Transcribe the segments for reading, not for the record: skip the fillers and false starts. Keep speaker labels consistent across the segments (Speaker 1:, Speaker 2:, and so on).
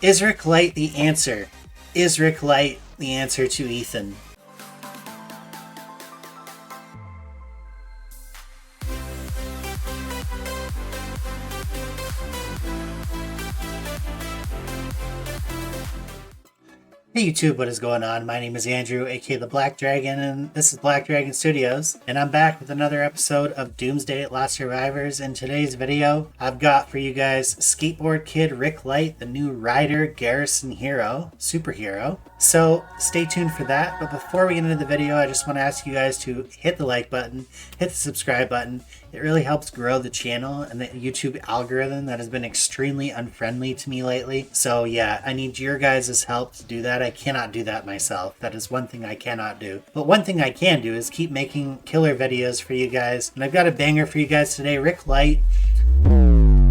Speaker 1: Is Rick Light the answer? Is Rick Light the answer to Ethan? Hey YouTube, what is going on? My name is Andrew, aka the Black Dragon, and this is Black Dragon Studios, and I'm back with another episode of Doomsday Last Survivors. In today's video, I've got for you guys Skateboard Kid Rick Light, the new Rider Garrison hero, superhero. So stay tuned for that, but before we get into the video, I just want to ask you guys to hit the like button, hit the subscribe button. It really helps grow the channel and the YouTube algorithm that has been extremely unfriendly to me lately. So yeah, I need your guys' help to do that. I cannot do that myself. That is one thing I cannot do. But one thing I can do is keep making killer videos for you guys. And I've got a banger for you guys today. Rick Light.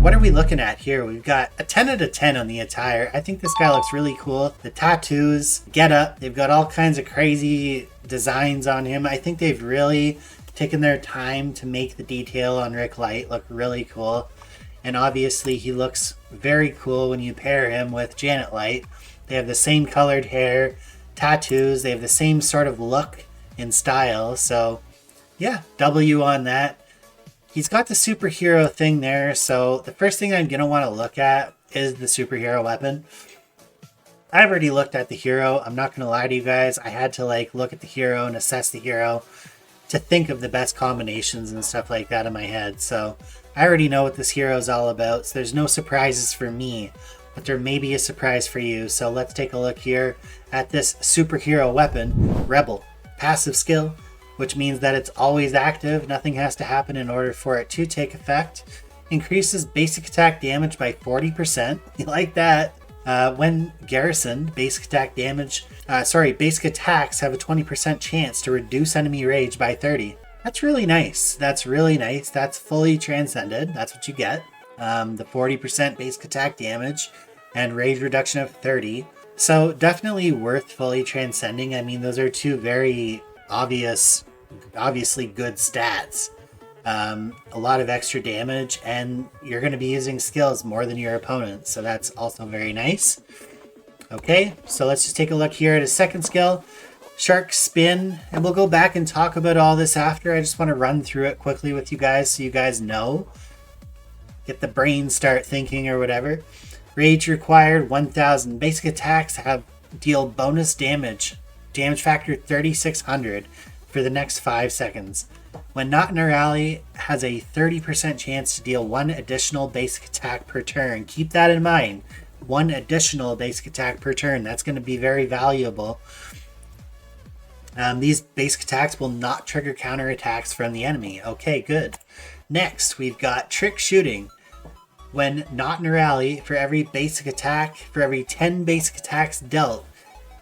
Speaker 1: What are we looking at here? We've got a 10 out of 10 on the attire. I think this guy looks really cool. The tattoos, get up. They've got all kinds of crazy designs on him. I think they've really taken their time to make the detail on Rick Light look really cool. And obviously he looks very cool when you pair him with Janet Light. They have the same colored hair, tattoos, they have the same sort of look and style. So yeah, W on that. He's got the superhero thing there. So the first thing I'm going to want to look at is the superhero weapon. I've already looked at the hero. I'm not going to lie to you guys. I had to look at the hero and assess the hero to think of the best combinations and stuff like that in my head. So I already know what this hero is all about. So there's no surprises for me, but there may be a surprise for you. So let's take a look here at this superhero weapon, Rebel. Passive skill, which means that it's always active. Nothing has to happen in order for it to take effect. Increases basic attack damage by 40%. You like that? When garrisoned, basic attacks have a 20% chance to reduce enemy rage by 30. That's really nice. That's really nice. That's fully transcended. That's what you get. The 40% basic attack damage and rage reduction of 30. So definitely worth fully transcending. I mean, those are two very obviously good stats. A lot of extra damage, and you're going to be using skills more than your opponent, so that's also very nice. Okay, so let's just take a look here at his second skill, Shark Spin, and we'll go back and talk about all this after. I just want to run through it quickly with you guys so you guys know. Get the brain start thinking or whatever. Rage required 1000. Basic attacks deal bonus damage. Damage factor 3600 for the next 5 seconds. When not in a rally, has a 30% chance to deal 1 additional basic attack per turn. Keep that in mind. 1 additional basic attack per turn. That's going to be very valuable. These basic attacks will not trigger counterattacks from the enemy. Okay, good. Next, we've got Trick Shooting. When not in a rally, for every 10 basic attacks dealt,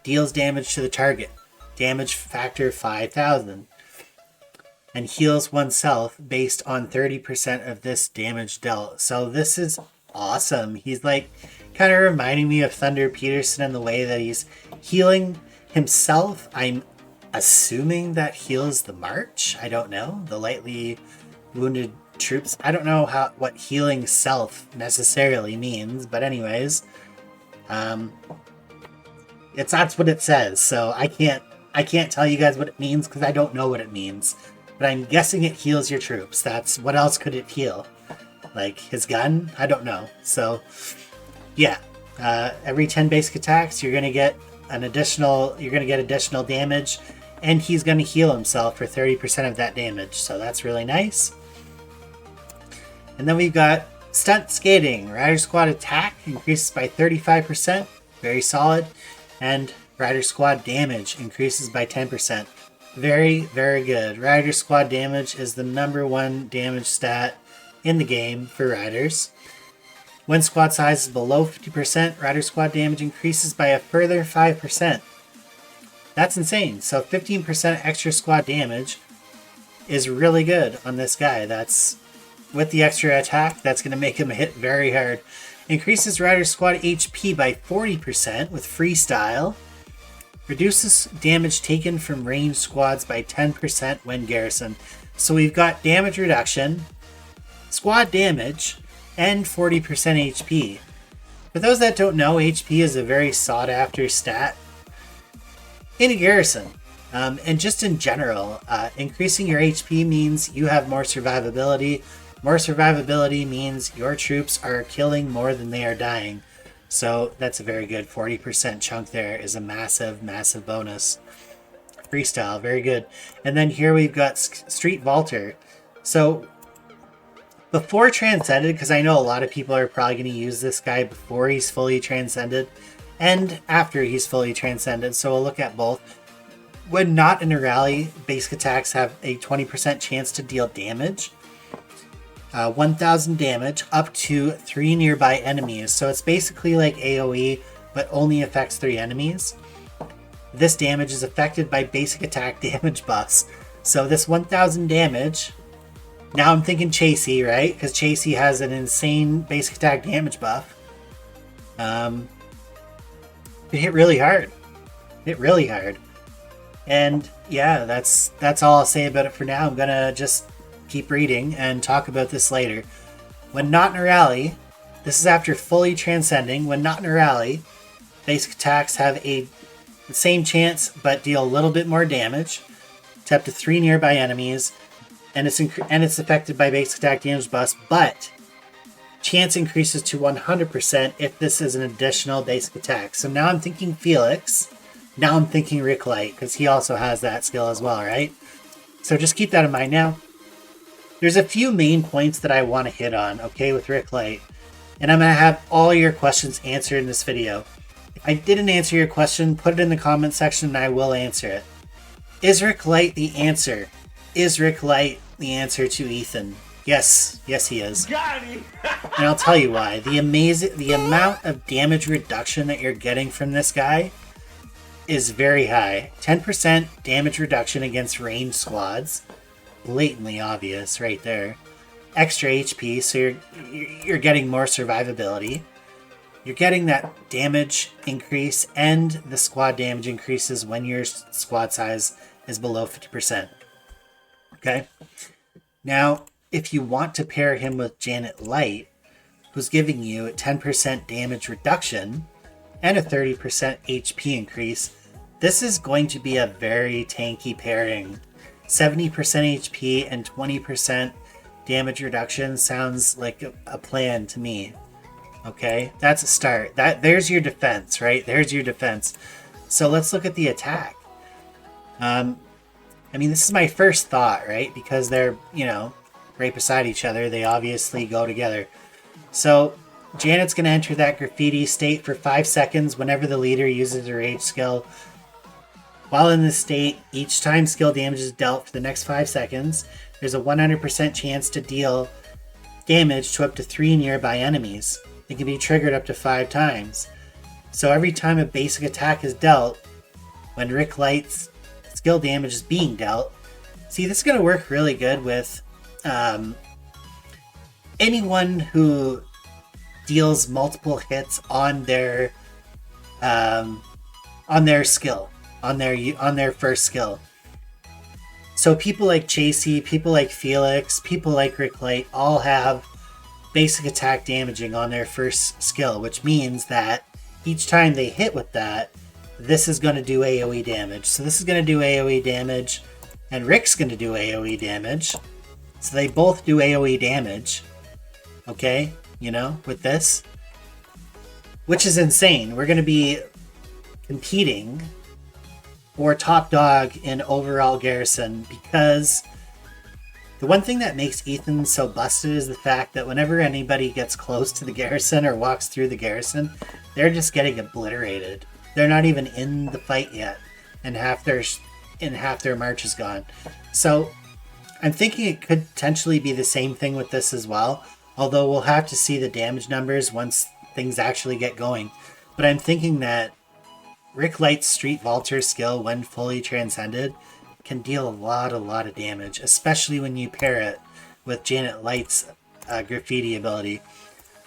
Speaker 1: deals damage to the target. Damage factor 5000. And heals oneself based on 30% of this damage dealt. So this is awesome. He's kind of reminding me of Thunder Peterson in the way that he's healing himself. I'm assuming that heals the march. I don't know. The lightly wounded troops. I don't know what healing self necessarily means, but anyways, that's what it says. So I can't tell you guys what it means because I don't know what it means. But I'm guessing it heals your troops. What else could it heal? Like his gun? I don't know. So, yeah. Every 10 basic attacks, you're gonna get additional damage, and he's gonna heal himself for 30% of that damage. So that's really nice. And then we've got Stunt Skating. Rider Squad attack increases by 35%. Very solid. And Rider Squad damage increases by 10%. Very, very good. Rider Squad damage is the #1 damage stat in the game for Riders. When squad size is below 50%, Rider Squad damage increases by a further 5%. That's insane. So 15% extra squad damage is really good on this guy. That's with the extra attack, that's going to make him hit very hard. Increases Rider Squad HP by 40% with Freestyle. Reduces damage taken from ranged squads by 10% when garrisoned. So we've got damage reduction, squad damage, and 40% HP. For those that don't know, HP is a very sought after stat in a garrison. And just in general, increasing your HP means you have more survivability. More survivability means your troops are killing more than they are dying. So that's a very good 40% chunk there is a massive, massive bonus. Freestyle, very good. And then here we've got Street Vaulter. So before Transcended, because I know a lot of people are probably going to use this guy before he's fully Transcended and after he's fully Transcended. So we'll look at both. When not in a rally, basic attacks have a 20% chance to deal damage. 1,000 damage up to 3 nearby enemies. So it's basically like AoE, but only affects 3 enemies. This damage is affected by basic attack damage buffs. So this 1,000 damage, now I'm thinking Chasey, right? Because Chasey has an insane basic attack damage buff. It hit really hard. Hit really hard. And yeah, that's all I'll say about it for now. I'm gonna just keep reading and talk about this later. When not in a rally, this is after fully transcending. When not in a rally, basic attacks have the same chance but deal a little bit more damage to up to 3 nearby enemies, and it's affected by basic attack damage buffs, but chance increases to 100% if this is an additional basic attack. So now I'm thinking Felix. Now I'm thinking Rick Light, because he also has that skill as well, right? So just keep that in mind now. There's a few main points that I want to hit on, okay, with Rick Light. And I'm going to have all your questions answered in this video. If I didn't answer your question, put it in the comment section and I will answer it. Is Rick Light the answer? Is Rick Light the answer to Ethan? Yes, yes he is.
Speaker 2: Got him.
Speaker 1: And I'll tell you why. The amount of damage reduction that you're getting from this guy is very high. 10% damage reduction against ranged squads. Blatantly obvious right there. Extra HP, so you're getting more survivability. You're getting that damage increase, and the squad damage increases when your squad size is below 50%. Okay? Now, if you want to pair him with Janet Light, who's giving you a 10% damage reduction and a 30% HP increase, this is going to be a very tanky pairing. 70% HP and 20% damage reduction sounds like a plan to me. Okay, that's a start. There's your defense, right? There's your defense. So let's look at the attack. I mean, this is my first thought, right? Because they're, right beside each other. They obviously go together. So Janet's going to enter that graffiti state for 5 seconds whenever the leader uses a rage skill. While in this state, each time skill damage is dealt for the next 5 seconds, there's a 100% chance to deal damage to up to 3 nearby enemies. It can be triggered up to 5 times. So every time a basic attack is dealt, when Rick Light's skill damage is being dealt, see, this is going to work really good with anyone who deals multiple hits on their skill. On their first skill. So people like Chasey, people like Felix, people like Rick Light all have basic attack damaging on their first skill, which means that each time they hit with that, this is going to do AoE damage. So this is going to do AoE damage, and Rick's going to do AoE damage. So they both do AoE damage. Okay? With this. Which is insane. We're going to be competing or top dog in overall garrison, because the one thing that makes Ethan so busted is the fact that whenever anybody gets close to the garrison or walks through the garrison, they're just getting obliterated. They're not even in the fight yet, and half their march is gone. So I'm thinking it could potentially be the same thing with this as well, although we'll have to see the damage numbers once things actually get going. But I'm thinking that Rick Light's Street Vaulter skill, when fully transcended, can deal a lot of damage, especially when you pair it with Janet Light's graffiti ability.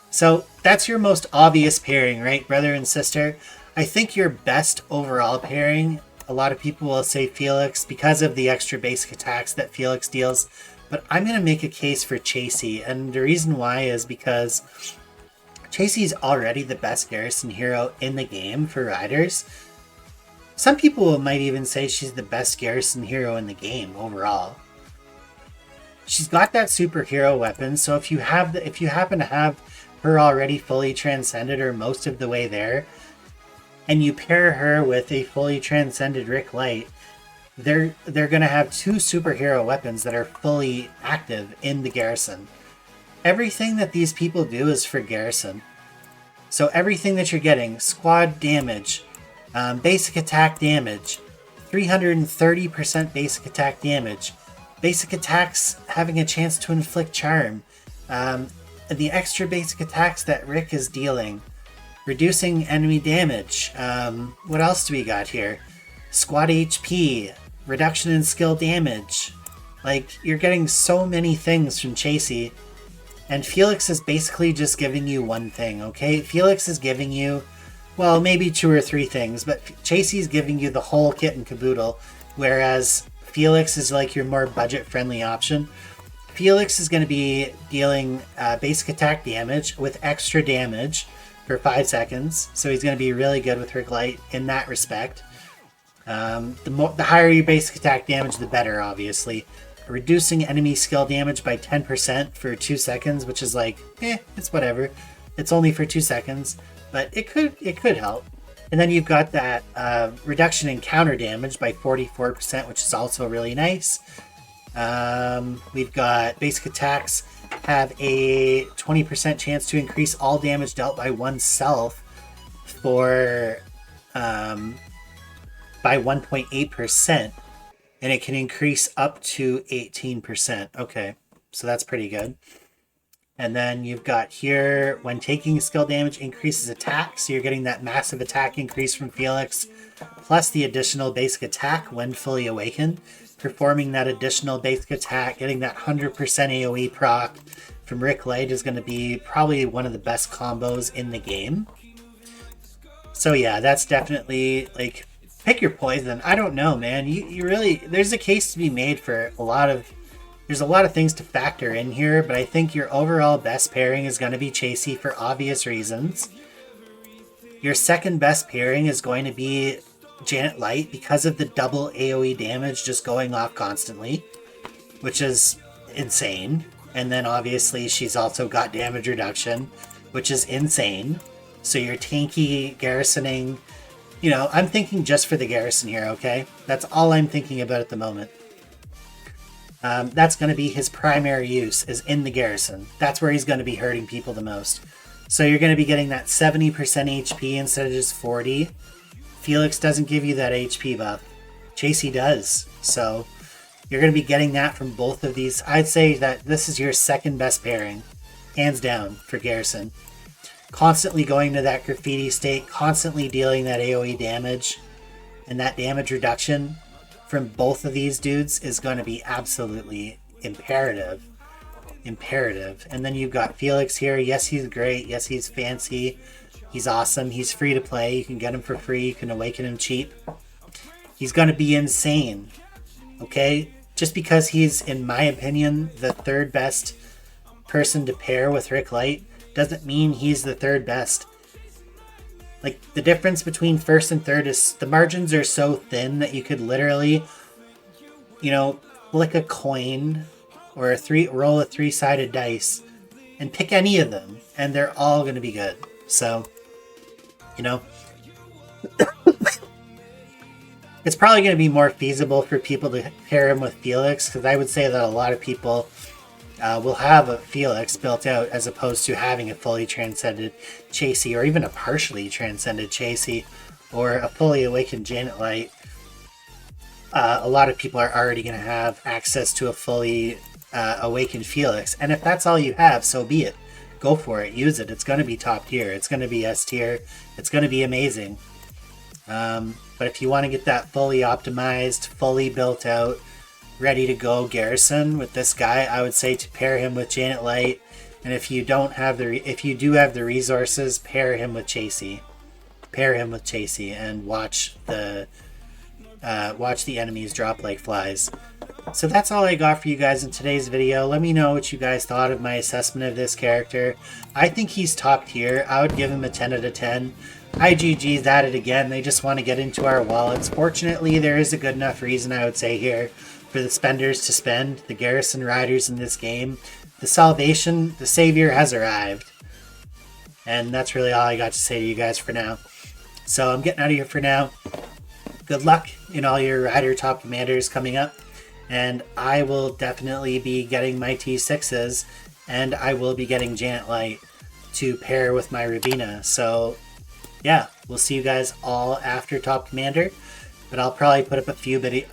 Speaker 1: So that's your most obvious pairing, right, brother and sister? I think your best overall pairing, a lot of people will say Felix because of the extra basic attacks that Felix deals, but I'm going to make a case for Chasey, and the reason why is because Chasey's already the best garrison hero in the game for riders. Some people might even say she's the best garrison hero in the game overall. She's got that superhero weapon, so if you happen to have her already fully transcended or most of the way there, and you pair her with a fully transcended Rick Light, they're gonna have two superhero weapons that are fully active in the garrison. Everything that these people do is for garrison. So everything that you're getting, squad damage, basic attack damage, 330% basic attack damage, basic attacks having a chance to inflict charm, the extra basic attacks that Rick is dealing, reducing enemy damage. What else do we got here? Squad HP, reduction in skill damage. Like, you're getting so many things from Chasey, and Felix is basically just giving you one thing, okay? Felix is giving you, well, maybe 2 or 3 things, but Chasey's giving you the whole kit and caboodle, whereas Felix is like your more budget-friendly option. Felix is going to be dealing basic attack damage with extra damage for 5 seconds, so he's going to be really good with Rick Light in that respect. The higher your basic attack damage, the better, obviously. Reducing enemy skill damage by 10% for 2 seconds, which is like, it's whatever. It's only for 2 seconds, but it could help. And then you've got that reduction in counter damage by 44%, which is also really nice. We've got basic attacks have a 20% chance to increase all damage dealt by oneself by 1.8%, and it can increase up to 18%. Okay, so that's pretty good. And then you've got here, when taking skill damage, increases attack. So you're getting that massive attack increase from Felix, plus the additional basic attack when fully awakened. Performing that additional basic attack, getting that 100% AoE proc from Rick Light is going to be probably one of the best combos in the game. So yeah, that's definitely, like, pick your poison. I don't know, man. You really, there's a case to be made for there's a lot of things to factor in here, but I think your overall best pairing is going to be Chasey for obvious reasons. Your second best pairing is going to be Janet Light because of the double AoE damage just going off constantly, which is insane. And then obviously she's also got damage reduction, which is insane. So you're tanky garrisoning. You know, I'm thinking just for the garrison here, okay? That's all I'm thinking about at the moment. That's going to be his primary use, is in the garrison. That's where he's going to be hurting people the most. So you're going to be getting that 70% HP instead of just 40. Felix doesn't give you that HP buff. Chasey does. So you're going to be getting that from both of these. I'd say that this is your second best pairing, hands down, for garrison. Constantly going to that graffiti state, constantly dealing that AoE damage, and that damage reduction from both of these dudes is going to be absolutely imperative. And then you've got Felix here. Yes, he's great. Yes, he's fancy. He's awesome. He's free to play. You can get him for free. You can awaken him cheap. He's going to be insane. Okay? Just because he's, in my opinion, the third best person to pair with Rick Light doesn't mean he's the third best. Like, the difference between first and third is the margins are so thin that you could literally, you know, flick a coin or roll a 3-sided dice and pick any of them, and they're all going to be good. So, you know, it's probably going to be more feasible for people to pair him with Felix, because I would say that a lot of people will have a Felix built out as opposed to having a fully transcended Chasey, or even a partially transcended Chasey, or a fully awakened Janet Light. A lot of people are already going to have access to a fully awakened Felix, and if that's all you have, so be it. Go for it. Use it. It's going to be top tier. It's going to be S tier. It's going to be amazing. But if you want to get that fully optimized, fully built out, ready to go garrison with this guy, I would say to pair him with Janet Light. And if you do have the resources, pair him with Chasey. Pair him with Chasey and watch the watch the enemies drop like flies. So that's all I got for you guys in today's video. Let me know what you guys thought of my assessment of this character. I think he's top tier. I would give him a 10 out of 10. IGG's at it again. They just want to get into our wallets. Fortunately, there is a good enough reason, I would say, here for the spenders to spend. The garrison riders in this game. The salvation, the savior has arrived. And that's really all I got to say to you guys for now. So I'm getting out of here for now. Good luck in all your rider top commanders coming up. And I will definitely be getting my T6s, and I will be getting Janet Light to pair with my Rabina. So yeah, we'll see you guys all after Top Commander. But I'll probably put up a few videos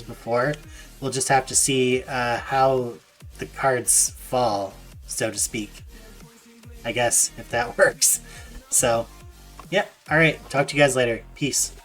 Speaker 1: before. We'll just have to see how the cards fall, so to speak. I guess, if that works. So yeah, alright, talk to you guys later. Peace.